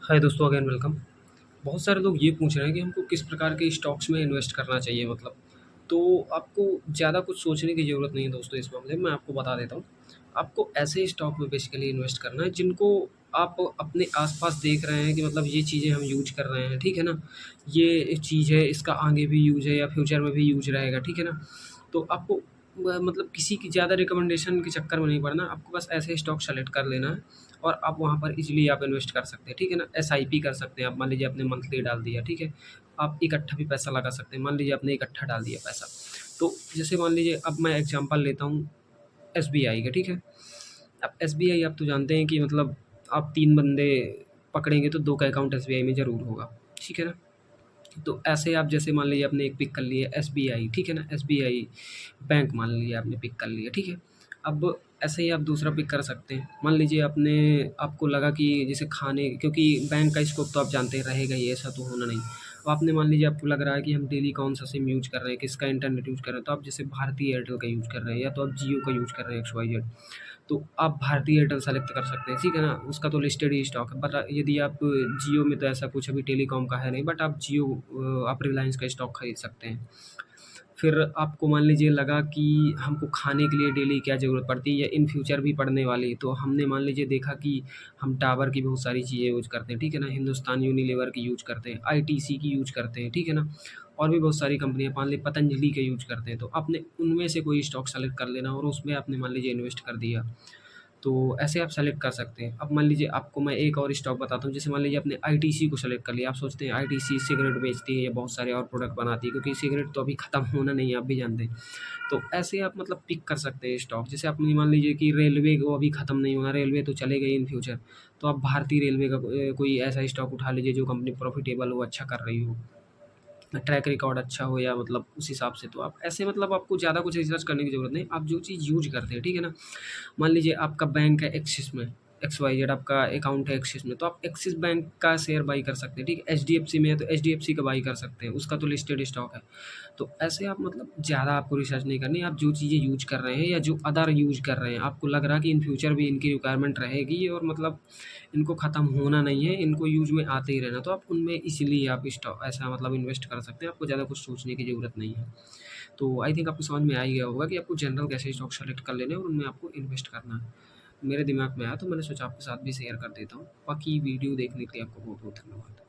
हाय दोस्तों, again welcome. बहुत सारे लोग ये पूछ रहे हैं कि हमको किस प्रकार के स्टॉक्स में इन्वेस्ट करना चाहिए मतलब। तो आपको ज़्यादा कुछ सोचने की ज़रूरत नहीं है दोस्तों, इस मामले में मैं आपको बता देता हूँ। आपको ऐसे स्टॉक में बेसिकली इन्वेस्ट करना है जिनको आप अपने आस-पास देख रहे हैं कि मतलब ये चीज़ें हम यूज़ कर रहे हैं, ठीक है ना? ये चीज़ है, इसका आगे भी यूज़ है या फ्यूचर में भी यूज़ रहेगा, ठीक है ना? तो आपको मतलब किसी की ज़्यादा रिकमेंडेशन के चक्कर में नहीं पड़ना, आपको बस ऐसे स्टॉक सेलेक्ट कर लेना है और आप वहाँ पर ईज़िली आप इन्वेस्ट कर सकते हैं, ठीक है ना? एसआईपी कर सकते हैं आप, मान लीजिए आपने मंथली डाल दिया, ठीक है? आप इकट्ठा भी पैसा लगा सकते हैं, मान लीजिए आपने इकट्ठा डाल दिया पैसा। तो जैसे मान लीजिए अब मैं एग्ज़ाम्पल लेता हूँ एसबीआई का, ठीक है? अब एसबीआई आप तो जानते हैं कि मतलब आप 3 बंदे पकड़ेंगे तो 2 का अकाउंट एसबीआई में ज़रूर होगा, ठीक है ना? तो ऐसे आप जैसे मान लीजिए आपने एक पिक कर लिया एसबीआई, ठीक है ना? एसबीआई बैंक मान लिया आपने पिक कर लिया, ठीक है? अब ऐसे ही आप दूसरा पिक कर सकते हैं। मान लीजिए आपको लगा कि जैसे खाने, क्योंकि बैंक का स्कोप तो आप जानते हैं रहेगा ही, ऐसा तो होना नहीं। अब आपने मान लीजिए आपको लग रहा है कि हम डेली कौन-सा सिम यूज़ कर रहे हैं, किसका इंटरनेट यूज़ कर रहे हैं, तो आप जैसे भारती एयरटेल का यूज़ कर रहे हैं या तो आप जियो का यूज़ कर रहे हैं एक्स, वाई, ज़ेड। तो आप भारती एयरटेल सेलेक्ट कर सकते हैं, ठीक है ना? उसका तो लिस्टेड ही स्टॉक है। बट यदि आप जियो में तो ऐसा कुछ अभी टेलीकॉम का है नहीं, बट आप जियो आप रिलायंस का स्टॉक खरीद सकते हैं। फिर आपको मान लीजिए लगा कि हमको खाने के लिए डेली क्या ज़रूरत पड़ती है या इन फ्यूचर भी पड़ने वाली है, तो हमने मान लीजिए देखा कि हम डाबर की बहुत सारी चीज़ें यूज़ करते हैं, ठीक है ना? हिंदुस्तान यूनिलीवर की यूज़ करते हैं, आईटीसी की यूज़ करते हैं, ठीक है ना? और भी बहुत सारी कंपनियाँ, मान लीजिए पतंजलि के यूज़ करते हैं, तो आपने उनमें से कोई स्टॉक सेलेक्ट कर लेना और उसमें आपने मान लीजिए इन्वेस्ट कर दिया। तो ऐसे आप सेलेक्ट कर सकते हैं। अब मान लीजिए आपको मैं एक और स्टॉक बताता हूँ, जैसे मान लीजिए आपने आईटीसी को सेलेक्ट कर लिया। आप सोचते हैं आईटीसी सिगरेट बेचती है या बहुत सारे और प्रोडक्ट बनाती है, क्योंकि सिगरेट तो अभी ख़त्म होना नहीं है, आप भी जानते हैं। तो ऐसे आप मतलब पिक कर सकते हैं स्टॉक। जैसे आपने मान लीजिए कि रेलवे को अभी ख़त्म नहीं होना, रेलवे तो चलेगा ही इन फ्यूचर। तो आप भारतीय रेलवे का कोई ऐसा स्टॉक उठा लीजिए जो कंपनी प्रॉफ़िटेबल हो, अच्छा कर रही हो। ट्रैक रिकॉर्ड अच्छा हो या मतलब उस हिसाब से, तो आप ऐसे मतलब आपको ज़्यादा कुछ रिसर्च करने की ज़रूरत नहीं। आप जो चीज़ यूज़ करते हैं, ठीक है ना? मान लीजिए आपका बैंक है एक्सिस में, एक्स वाई जेड आपका अकाउंट है एक्सिस में, तो आप एक्सिस बैंक का शेयर बाई कर सकते हैं, ठीक है? एचडीएफसी में है तो एचडीएफसी का बाई कर सकते हैं, उसका तो लिस्टेड स्टॉक है। तो ऐसे आप मतलब ज़्यादा आपको रिसर्च नहीं करनी, आप जो चीज़ें यूज़ कर रहे हैं या जो अदर यूज़ कर रहे हैं, आपको लग रहा है कि इन फ्यूचर भी इनकी रिक्वायरमेंट रहेगी और मतलब इनको ख़त्म होना नहीं है, इनको यूज़ में आते ही रहना, तो आप उनमें इज़िली आप स्टॉक ऐसा मतलब इन्वेस्ट कर सकते हैं, आपको ज़्यादा कुछ सोचने की ज़रूरत नहीं है। तो आई थिंक आपको समझ में आ ही गया होगा कि आपको जनरल कैसे स्टॉक सेलेक्ट कर लेने हैं और उनमें आपको इन्वेस्ट करना है। मेरे दिमाग में आया तो मैंने सोचा आपके साथ भी शेयर कर देता हूँ। बाकी वीडियो देखने के लिए आपको बहुत-बहुत धन्यवाद।